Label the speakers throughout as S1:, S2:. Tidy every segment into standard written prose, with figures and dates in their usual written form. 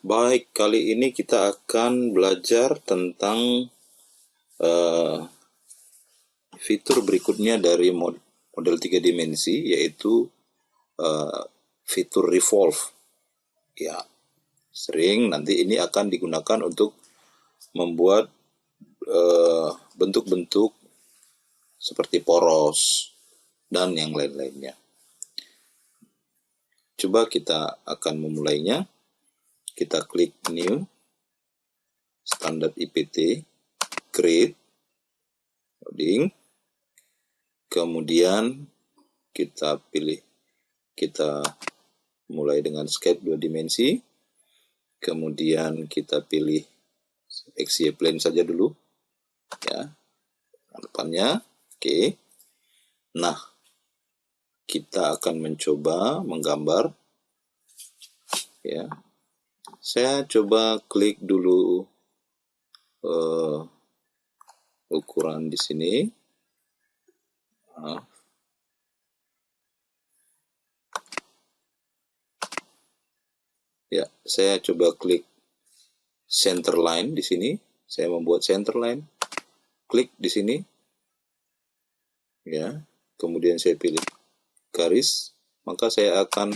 S1: Baik, kali ini kita akan belajar tentang fitur berikutnya dari model 3 dimensi, yaitu fitur revolve. Ya, sering nanti ini akan digunakan untuk membuat bentuk-bentuk seperti poros dan yang lain-lainnya. Coba kita akan memulainya. Kita klik New, Standard IPT, Create, Loading. Kemudian kita mulai dengan sketch 2 dimensi. Kemudian kita pilih XY plane saja dulu, ya, depannya. Oke. Nah, kita akan mencoba menggambar, ya. Saya coba klik dulu ukuran di sini. Ya, saya coba klik center line di sini. Saya membuat center line. Klik di sini. Ya, kemudian saya pilih garis, maka saya akan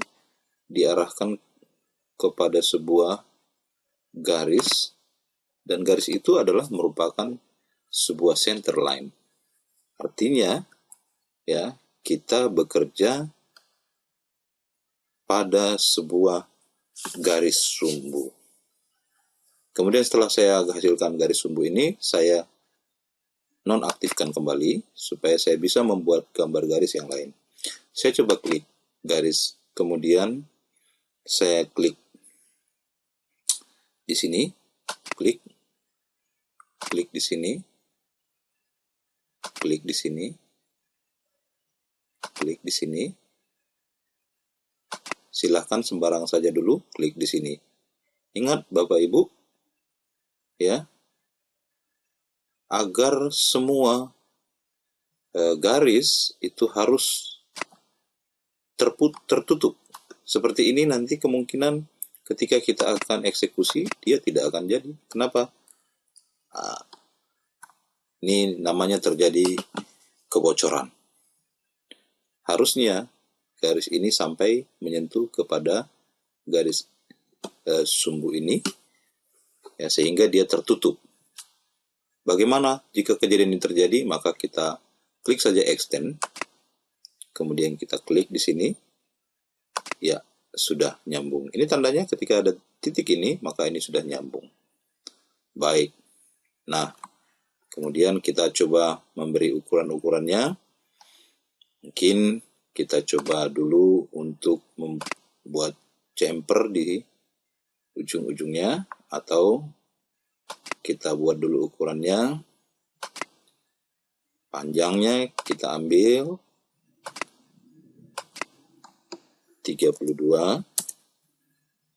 S1: diarahkan kepada sebuah garis, dan garis itu adalah merupakan sebuah center line. Artinya, ya, kita bekerja pada sebuah garis sumbu. Kemudian setelah saya hasilkan garis sumbu ini, saya nonaktifkan kembali supaya saya bisa membuat gambar garis yang lain. Saya coba klik garis, kemudian saya klik di sini, klik di sini, klik di sini, klik di sini. Silahkan sembarang saja dulu, klik di sini. Ingat Bapak Ibu, ya, agar semua garis itu harus tertutup. Seperti ini nanti kemungkinan ketika kita akan eksekusi, dia tidak akan jadi. Kenapa? Ini namanya terjadi kebocoran. Harusnya garis ini sampai menyentuh kepada garis sumbu ini, ya, sehingga dia tertutup. Bagaimana jika kejadian ini terjadi? Maka kita klik saja extend, kemudian kita klik di sini, ya, sudah nyambung. Ini tandanya ketika ada titik ini, maka ini sudah nyambung. Baik. Nah, kemudian kita coba memberi ukuran-ukurannya. Mungkin kita coba dulu untuk membuat chamfer di ujung-ujungnya, atau kita buat dulu ukurannya. Panjangnya kita ambil 32.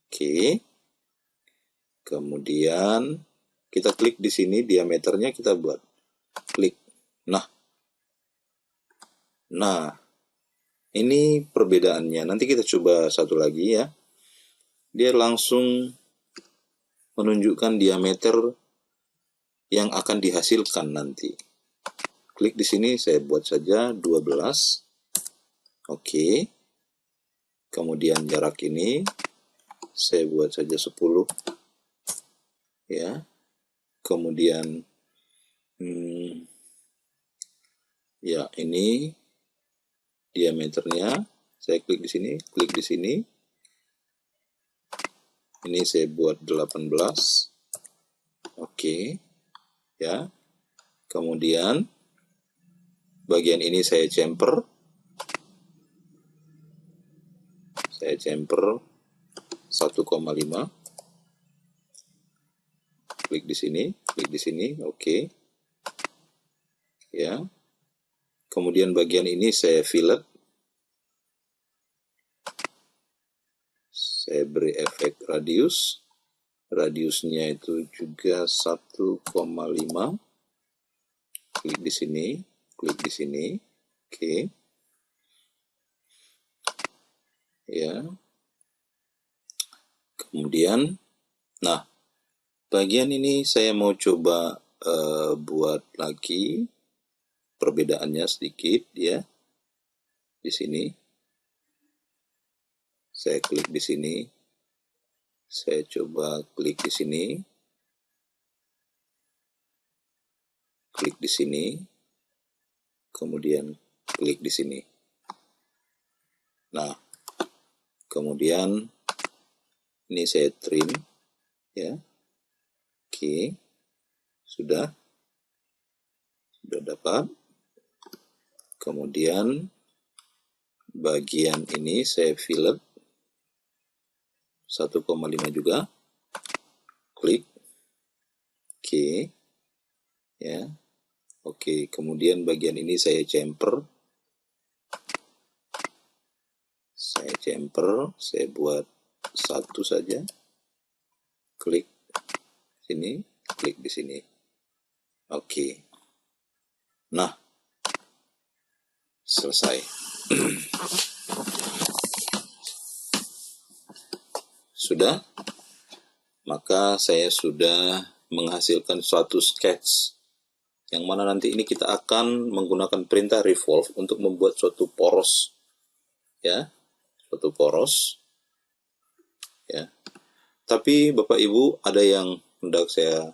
S1: Oke. Kemudian kita klik di sini, diameternya kita buat. Klik. Nah, ini perbedaannya. Nanti kita coba satu lagi, ya. Dia langsung menunjukkan diameter yang akan dihasilkan nanti. Klik di sini, saya buat saja 12. Oke. Kemudian jarak ini saya buat saja 10. Ya. Kemudian ya, ini diameternya. Saya klik di sini, klik di sini. Ini saya buat 18. Oke. Ya. Kemudian bagian ini saya chamfer. Saya chamfer 1,5. Klik di sini, klik di sini. Oke. Ya. Kemudian bagian ini saya fillet. Saya beri efek radius. Radiusnya itu juga 1,5. Klik di sini, klik di sini. Oke. Ya. Kemudian Nah, bagian ini saya mau coba buat lagi perbedaannya sedikit ya. Di sini saya klik di sini, saya coba klik di sini, klik di sini, kemudian klik di sini. Nah, kemudian ini saya trim ya. Oke, sudah dapat. Kemudian bagian ini saya fillet 1,5 juga, klik. Oke ya. Oke, kemudian bagian ini saya jumper, saya buat satu saja, klik sini, klik di sini. Oke, nah selesai. Sudah, maka saya sudah menghasilkan suatu sketch yang mana nanti ini kita akan menggunakan perintah revolve untuk membuat suatu poros ya, suatu poros ya. Tapi Bapak Ibu, ada yang hendak saya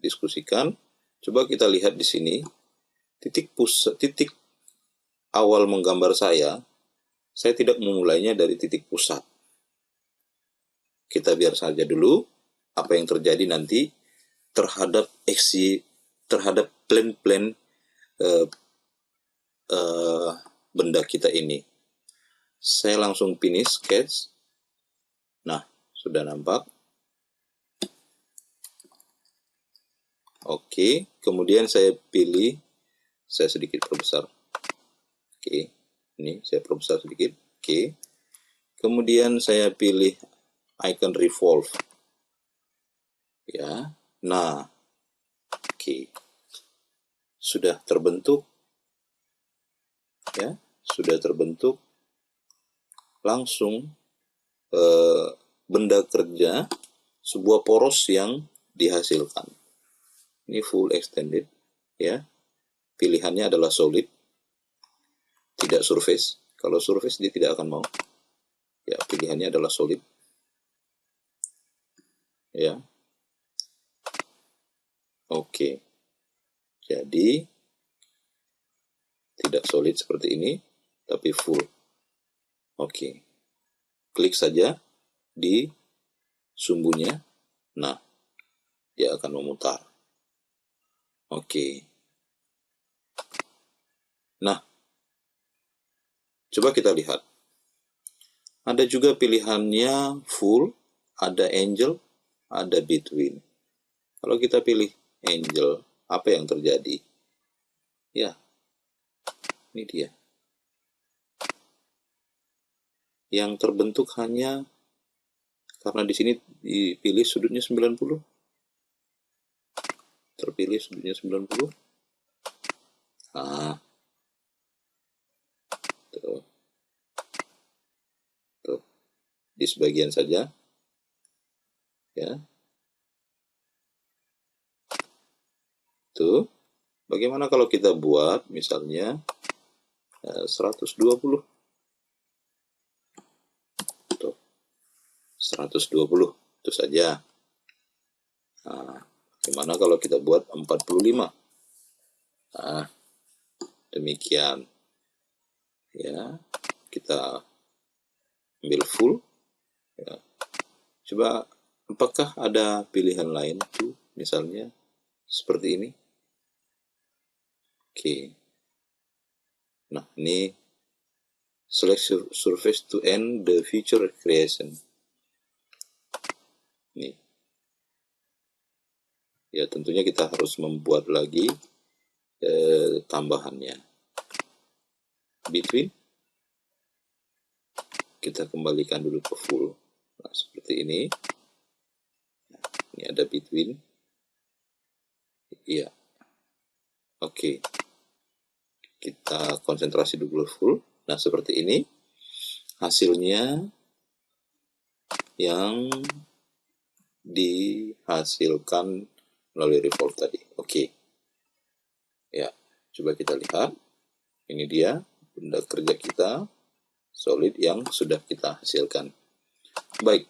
S1: diskusikan. Coba kita lihat di sini, titik awal menggambar saya tidak memulainya dari titik pusat. Kita biar saja dulu apa yang terjadi nanti terhadap plan-plan benda kita ini. Saya langsung finish sketch. Nah, sudah nampak. Oke, kemudian saya pilih, saya sedikit perbesar. Oke, ini saya perbesar sedikit. Oke, kemudian saya pilih icon revolve. Ya, nah, oke, sudah terbentuk. Ya, sudah terbentuk. Langsung benda kerja, sebuah poros yang dihasilkan. Ini full extended, ya. Pilihannya adalah solid, tidak surface. Kalau surface dia tidak akan mau. Ya, pilihannya adalah solid. Ya. Oke. Jadi tidak solid seperti ini, tapi full. Oke. Klik saja di sumbunya. Nah, dia akan memutar. Oke. Nah, coba kita lihat. Ada juga pilihannya full, ada angel, ada between. Kalau kita pilih angel, apa yang terjadi? Ya, ini dia. Yang terbentuk hanya karena di sini dipilih sudutnya 90. Terpilih sudutnya 90. Nah, tuh. Tuh. Di sebagian saja. Ya. Tuh. Bagaimana kalau kita buat misalnya 120? Tuh. 120. Itu saja. Nah, gimana kalau kita buat 45? Nah, demikian. Ya, kita ambil full. Ya. Coba, apakah ada pilihan lain tuh, misalnya seperti ini? Oke. Nah, ini select surface to end the feature creation. Ini. Ya, tentunya kita harus membuat lagi tambahannya. Between. Kita kembalikan dulu ke full. Nah, seperti ini. Nah, ini ada between. Iya. Oke. Kita konsentrasi dulu full. Nah, seperti ini. Hasilnya yang dihasilkan melalui revolve tadi. Oke. Ya, coba kita lihat. Ini dia benda kerja kita, solid yang sudah kita hasilkan. Baik.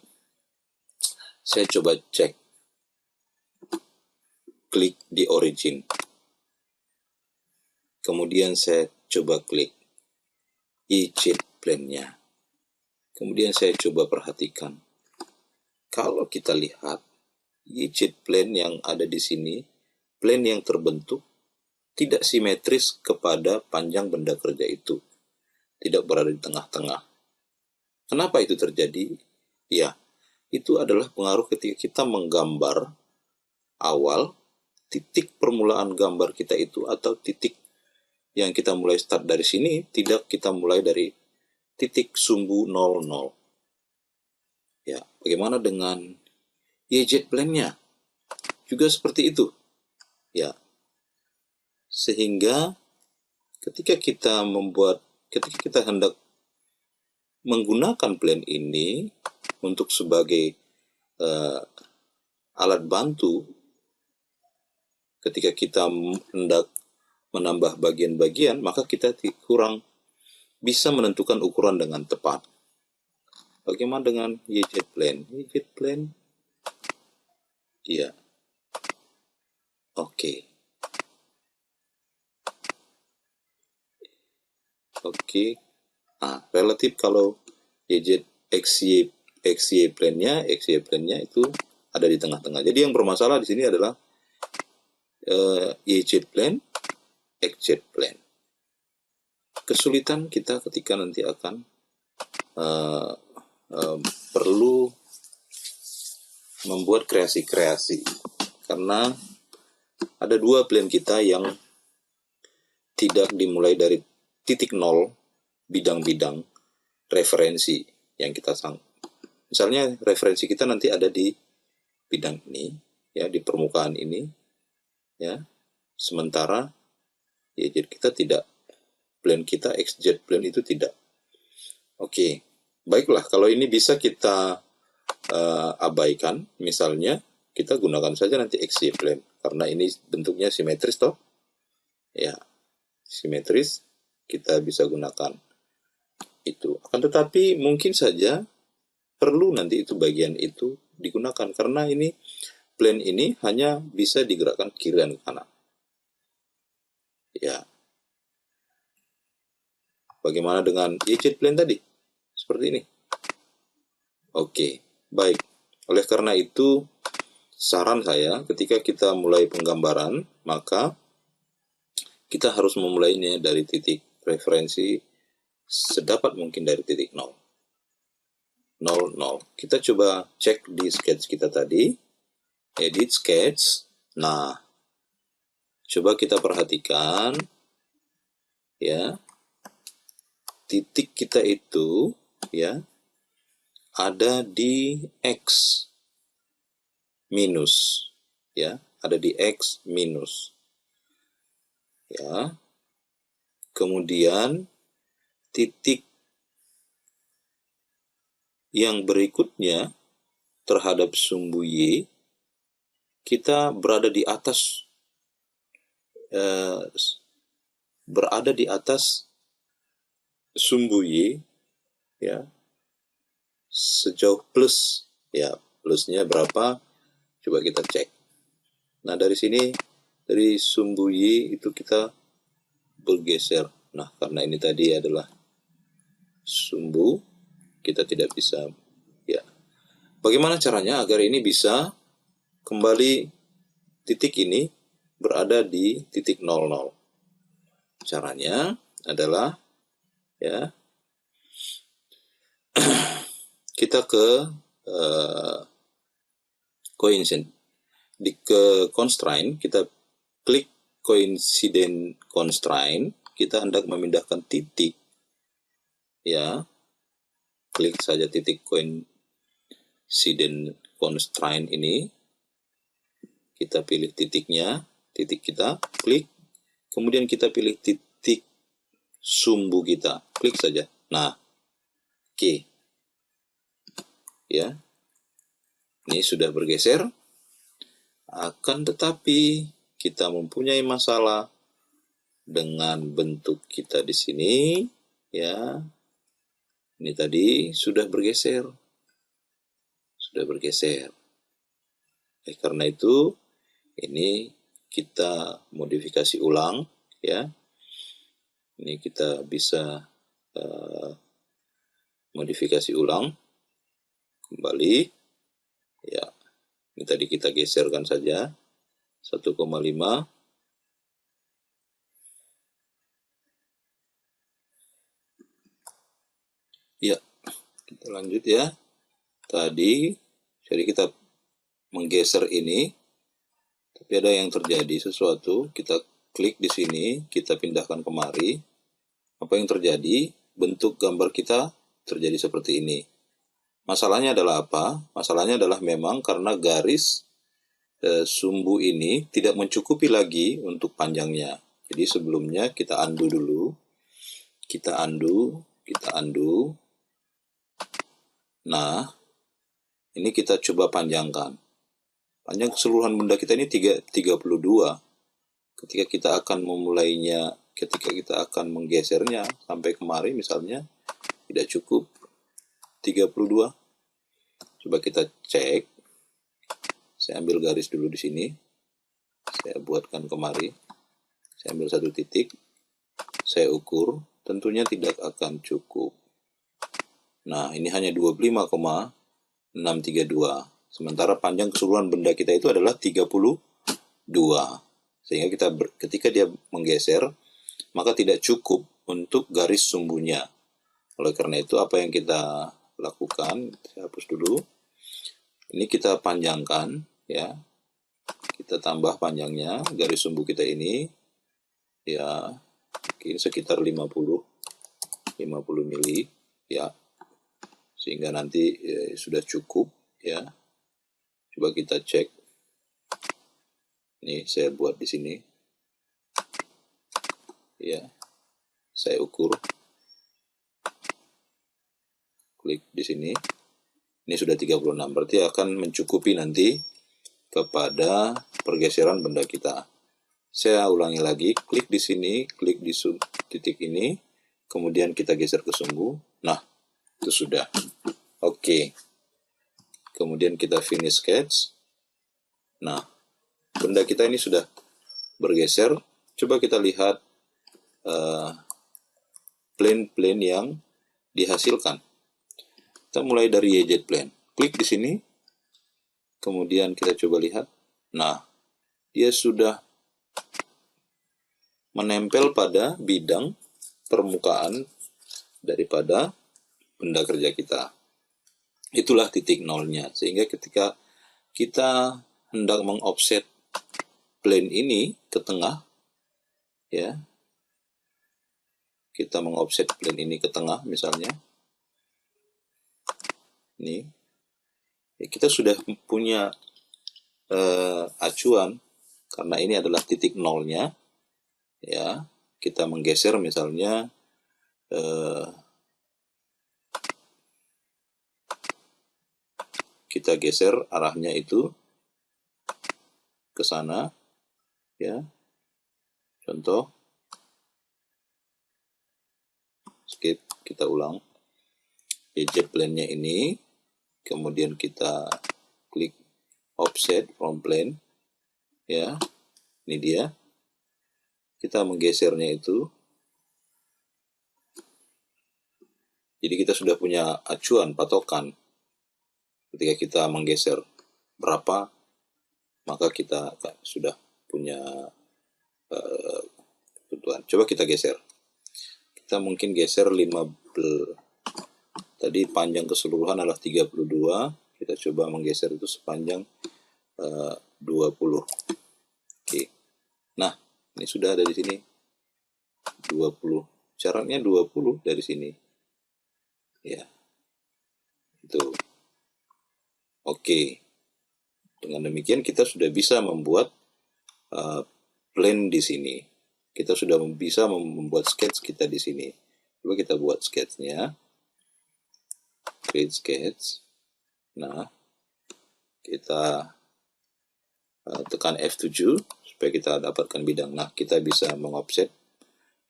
S1: Saya coba cek. Klik di origin. Kemudian saya coba klik e-cheat plan-nya. Kemudian saya coba perhatikan. Kalau kita lihat e-cheat plan yang ada di sini, plan yang terbentuk tidak simetris kepada panjang benda kerja itu. Tidak berada di tengah-tengah. Kenapa itu terjadi? Ya, itu adalah pengaruh ketika kita menggambar awal, titik permulaan gambar kita itu atau titik yang kita mulai start dari sini, tidak kita mulai dari titik sumbu 00. Ya, bagaimana dengan e-cheat plan-nya? Juga seperti itu. Ya. Sehingga ketika kita hendak menggunakan plan ini untuk sebagai alat bantu ketika kita hendak menambah bagian-bagian, maka kita kurang bisa menentukan ukuran dengan tepat. Bagaimana dengan e-cheat plan? E-cheat plan? Iya. Oke. Relatif kalau e-cheat XY plan-nya itu ada di tengah-tengah. Jadi yang bermasalah di sini adalah e-cheat plan, XY plan. Kesulitan kita ketika nanti akan perlu membuat kreasi-kreasi, karena ada dua plan kita yang tidak dimulai dari titik nol bidang-bidang referensi yang kita misalnya referensi kita nanti ada di bidang ini, ya, di permukaan ini, ya. Sementara ya, jadi kita tidak, plan kita XZ plan itu tidak. Oke, baiklah, kalau ini bisa kita abaikan, misalnya kita gunakan saja nanti XY plan karena ini bentuknya simetris toh, ya, simetris, kita bisa gunakan itu. Akan tetapi mungkin saja perlu nanti itu bagian itu digunakan karena ini plan ini hanya bisa digerakkan kiri dan kanan. Ya. Bagaimana dengan e-cheat plan tadi? Seperti ini. Oke, baik. Oleh karena itu, saran saya ketika kita mulai penggambaran, maka kita harus memulainya dari titik referensi sedapat mungkin dari titik 0. 0, 0. Kita coba cek di sketch kita tadi. Edit sketch. Nah, coba kita perhatikan. Ya. Titik kita itu, ya, ada di X minus. Ya, ada di X minus. Ya. Kemudian titik yang berikutnya terhadap sumbu Y, kita berada di atas sumbu Y, ya, sejauh plus, ya, plusnya berapa? Coba kita cek. Nah, dari sini, dari sumbu Y itu kita bergeser. Nah, karena ini tadi adalah sumbu, kita tidak bisa, ya. Bagaimana caranya agar ini bisa kembali titik ini berada di titik 00? Caranya adalah, ya, kita ke constraint, kita klik coincident constraint, kita hendak memindahkan titik, ya, klik saja titik coincident constraint ini, kita pilih titiknya, titik kita, klik, kemudian kita pilih titik sumbu kita, klik saja. Nah, oke. Ya, Ini sudah bergeser, akan tetapi kita mempunyai masalah dengan bentuk kita di sini, ya. Ini tadi sudah bergeser. Karena itu ini kita modifikasi ulang, ya. Ini kita bisa modifikasi ulang kembali, ya. Ini tadi kita geserkan saja 1,5. Ya, kita lanjut ya. Tadi jadi kita menggeser ini, tapi ada yang terjadi sesuatu. Kita klik di sini, kita pindahkan kemari. Apa yang terjadi? Bentuk gambar kita terjadi seperti ini. Masalahnya adalah apa? Masalahnya adalah memang karena garis sumbu ini tidak mencukupi lagi untuk panjangnya. Jadi sebelumnya kita undo dulu. Kita undo. Nah, ini kita coba panjangkan. Panjang keseluruhan benda kita ini 32. Ketika kita akan memulainya, ketika kita akan menggesernya sampai kemari misalnya, tidak cukup 32. Coba kita cek. Saya ambil garis dulu di sini. Saya buatkan kemari. Saya ambil satu titik. Saya ukur. Tentunya tidak akan cukup. Nah, ini hanya 25,632. Sementara panjang keseluruhan benda kita itu adalah 32. Sehingga ketika dia menggeser, maka tidak cukup untuk garis sumbunya. Oleh karena itu, apa yang kita lakukan, saya hapus dulu. Ini kita panjangkan, ya. Kita tambah panjangnya, garis sumbu kita ini, ya, mungkin sekitar 50 mili, ya. Sehingga nanti sudah cukup, ya. Coba kita cek. Ini saya buat di sini. Ya. Saya ukur. Klik di sini. Ini sudah 36, berarti akan mencukupi nanti kepada pergeseran benda kita. Saya ulangi lagi, klik di sini, klik di titik ini, kemudian kita geser ke sumbu. Nah, itu sudah. Oke. Kemudian kita finish sketch. Nah, benda kita ini sudah bergeser. Coba kita lihat plane-plane yang dihasilkan. Kita mulai dari YZ plane. Klik di sini. Kemudian kita coba lihat. Nah, dia sudah menempel pada bidang permukaan daripada benda kerja kita. Itulah titik nolnya. Sehingga ketika kita hendak mengofset plane ini ke tengah, ya, kita mengofset plane ini ke tengah misalnya, ini, ya, kita sudah punya acuan karena ini adalah titik nolnya, ya. Kita menggeser misalnya kita geser arahnya itu ke sana, ya. Contoh, skip, kita ulang. YZ plane-nya ini, kemudian kita klik offset from plane, ya. Ini dia. Kita menggesernya itu. Jadi kita sudah punya acuan, patokan. Ketika kita menggeser berapa, maka kita sudah punya kebutuhan. Coba kita geser. Kita mungkin geser 15. Tadi panjang keseluruhan adalah 32. Kita coba menggeser itu sepanjang 20. Oke. Nah, ini sudah ada di sini. 20. Jaraknya 20 dari sini. Ya. Itu. Oke. Dengan demikian kita sudah bisa membuat plane di sini. Kita sudah bisa membuat sketch kita di sini. Coba kita buat sketchnya. Create sketch. Nah, kita tekan F7 supaya kita dapatkan bidang. Nah, kita bisa mengofset,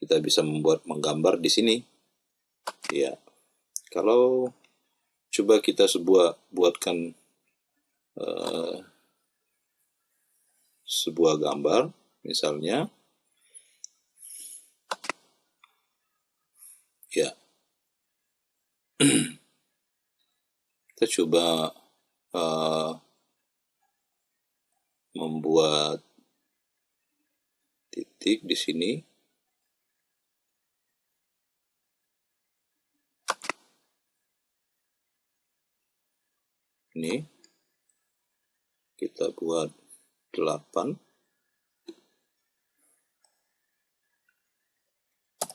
S1: kita bisa menggambar di sini. Ya, kalau coba kita buatkan sebuah gambar, misalnya, ya, kita coba membuat titik di sini. Ini kita buat 8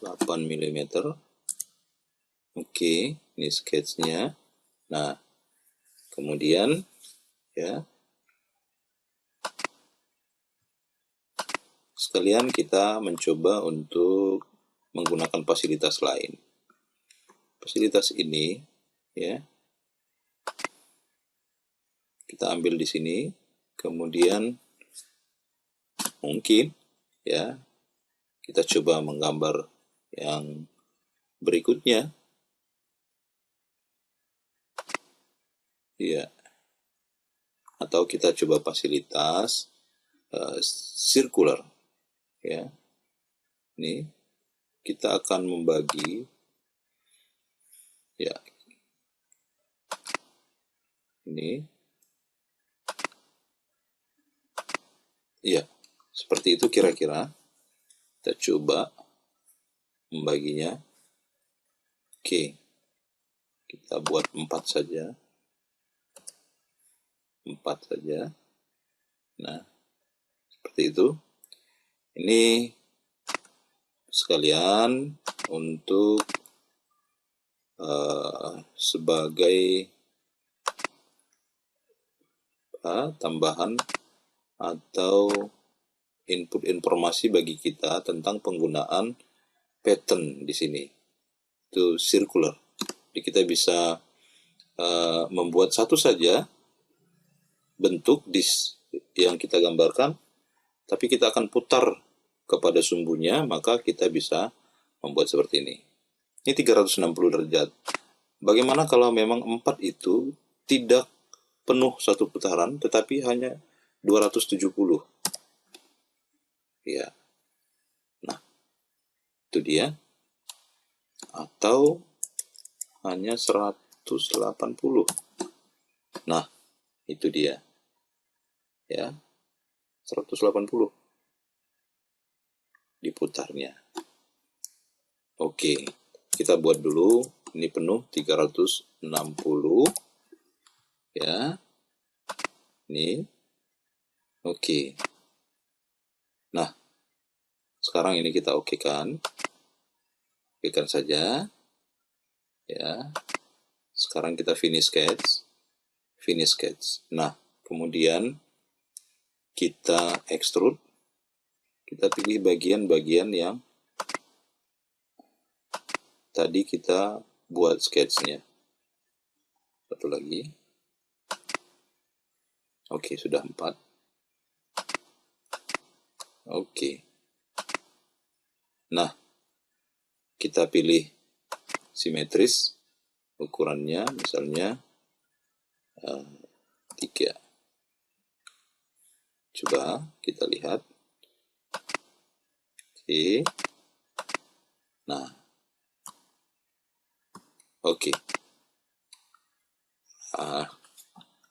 S1: mm. Oke, ini sketsnya. Nah, kemudian ya, sekalian kita mencoba untuk menggunakan fasilitas lain. Fasilitas ini ya, kita ambil di sini, kemudian mungkin ya kita coba menggambar yang berikutnya. Ya, atau kita coba fasilitas circular. Ya, ini kita akan membagi, ya, ini, ya, seperti itu kira-kira. Kita coba membaginya. Oke, kita buat 4 saja. 4 saja. Nah, seperti itu. Ini sekalian untuk sebagai tambahan atau input informasi bagi kita tentang penggunaan pattern di sini. Itu circular. Jadi kita bisa membuat satu saja bentuk yang kita gambarkan, tapi kita akan putar kepada sumbunya, maka kita bisa membuat seperti ini. Ini 360 derajat. Bagaimana kalau memang 4 itu tidak penuh satu putaran, tetapi hanya 270? Ya. Nah, itu dia. Atau hanya 180. Nah, itu dia. Ya. 180 diputarnya. Oke, kita buat dulu. Ini penuh 360. Ya. Ini. Oke. Nah, sekarang ini kita okekan. Okekan saja. Ya. Sekarang kita finish sketch. Finish sketch. Nah, kemudian kita extrude. Kita pilih bagian-bagian yang tadi kita buat sketsnya. Satu lagi. Oke, sudah 4. Oke. Nah, kita pilih simetris. Ukurannya misalnya 3. Coba kita lihat. Oke. Nah. Oke.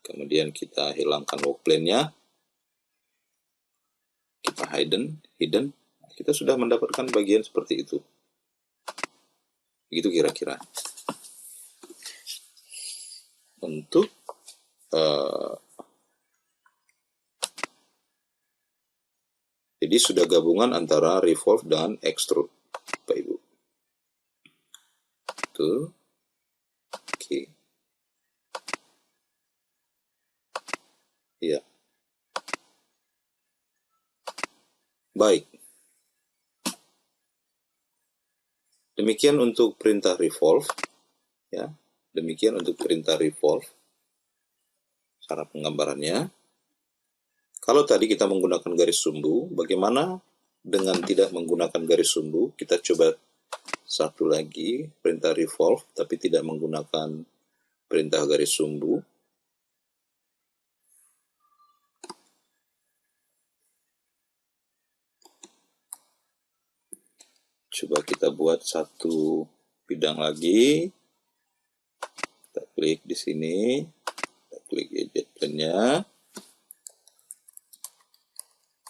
S1: Kemudian kita hilangkan work plane-nya. Kita hidden. Kita sudah mendapatkan bagian seperti itu. Begitu kira-kira. Untuk jadi sudah gabungan antara revolve dan extrude, Bapak Ibu. Itu. Oke. Ya. Baik. Demikian untuk perintah revolve. Ya. Demikian untuk perintah revolve. cara penggambarannya. Kalau tadi kita menggunakan garis sumbu, bagaimana dengan tidak menggunakan garis sumbu? Kita coba satu lagi, perintah revolve, tapi tidak menggunakan perintah garis sumbu. Coba kita buat satu bidang lagi. Kita klik di sini, kita klik edit plan-nya.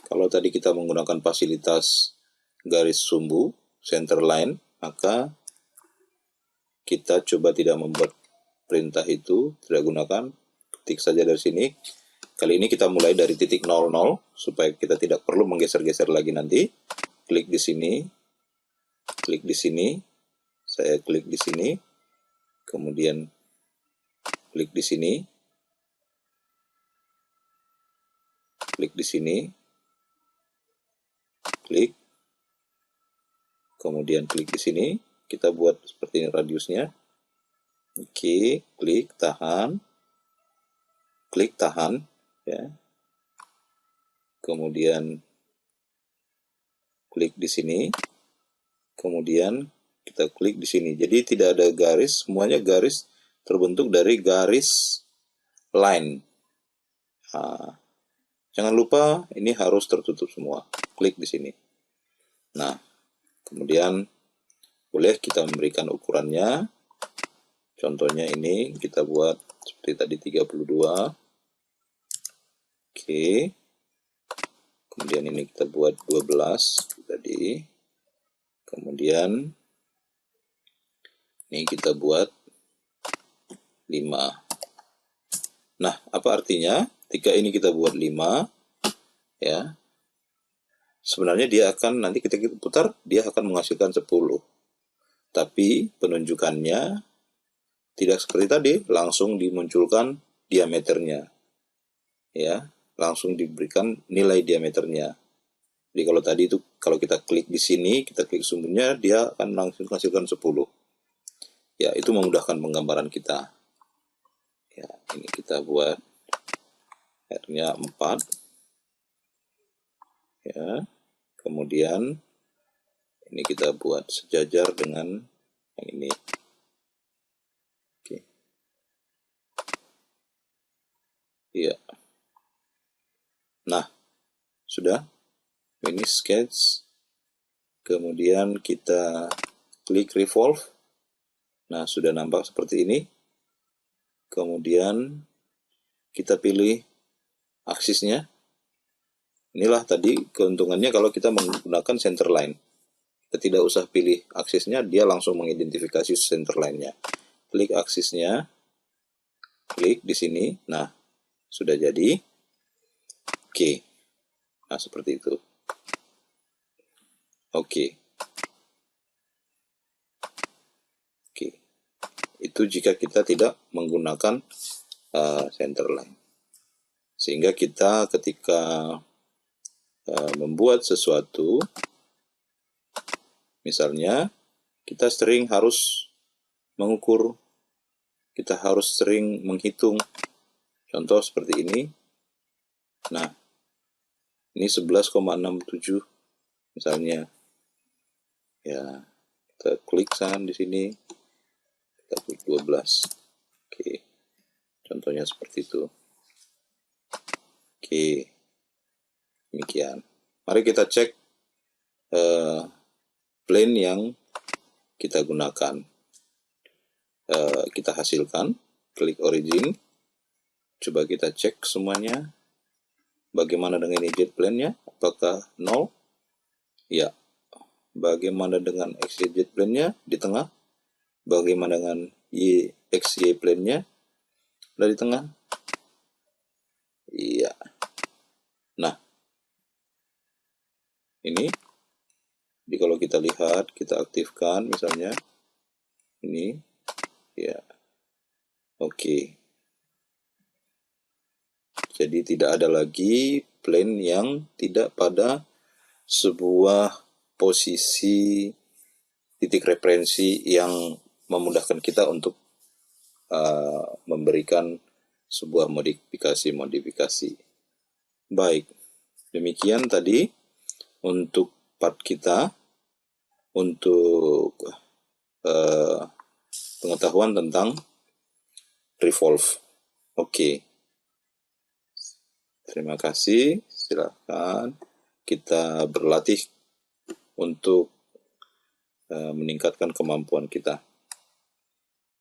S1: Kalau tadi kita menggunakan fasilitas garis sumbu, center line, maka kita coba tidak membuat perintah itu, tidak gunakan, ketik saja dari sini. Kali ini kita mulai dari titik 00, supaya kita tidak perlu menggeser-geser lagi nanti. Klik di sini, klik di sini, saya klik di sini, kemudian klik di sini, klik di sini, klik, kemudian klik di sini, kita buat seperti ini radiusnya. Oke, klik tahan ya. Kemudian klik di sini, kemudian kita klik di sini. Jadi tidak ada garis, semuanya garis terbentuk dari garis line. Nah, jangan lupa ini harus tertutup semua. Klik di sini. Nah, kemudian boleh kita memberikan ukurannya. Contohnya ini kita buat seperti tadi 32. Oke. Kemudian ini kita buat 12 tadi. Kemudian ini kita buat 5. Nah, apa artinya? Ketika ini kita buat 5, ya. Sebenarnya dia akan, nanti ketika kita putar, dia akan menghasilkan 10. Tapi penunjukannya tidak seperti tadi, langsung dimunculkan diameternya. Ya, langsung diberikan nilai diameternya. Jadi kalau tadi itu, kalau kita klik di sini, kita klik sumbernya, dia akan langsung menghasilkan 10. Ya, itu memudahkan penggambaran kita. Ya, ini kita buat R-nya 4. Ya, kemudian ini kita buat sejajar dengan yang ini. Oke. Iya. Nah, sudah. Ini sketch. Kemudian kita klik revolve. Nah, sudah nampak seperti ini. Kemudian kita pilih aksisnya. Inilah tadi keuntungannya kalau kita menggunakan center line. Kita tidak usah pilih aksisnya, dia langsung mengidentifikasi center line-nya. Klik aksisnya, klik di sini. Nah, sudah jadi. Oke. Nah, seperti itu. Oke. Oke. Itu jika kita tidak menggunakan center line. Sehingga kita ketika membuat sesuatu, misalnya kita sering harus mengukur, kita harus sering menghitung. Contoh seperti ini. Nah, ini 11,67 misalnya. Ya, kita klik di sini. Kita klik 12. Oke. Contohnya seperti itu. Oke. Demikian. Mari kita cek plane yang kita gunakan. Kita hasilkan, klik origin. Coba kita cek semuanya. Bagaimana dengan jet plane-nya? Apakah 0? Ya. Bagaimana dengan XY plane-nya di tengah? Bagaimana dengan XY plane-nya di tengah? Iya. Nah, ini. Jadi kalau kita lihat, kita aktifkan misalnya. Ini. Ya. Oke. Jadi tidak ada lagi plane yang tidak pada sebuah posisi titik referensi yang memudahkan kita untuk memberikan sebuah modifikasi. Baik, demikian tadi untuk part kita untuk pengetahuan tentang revolve. Oke, terima kasih. Silakan kita berlatih untuk meningkatkan kemampuan kita.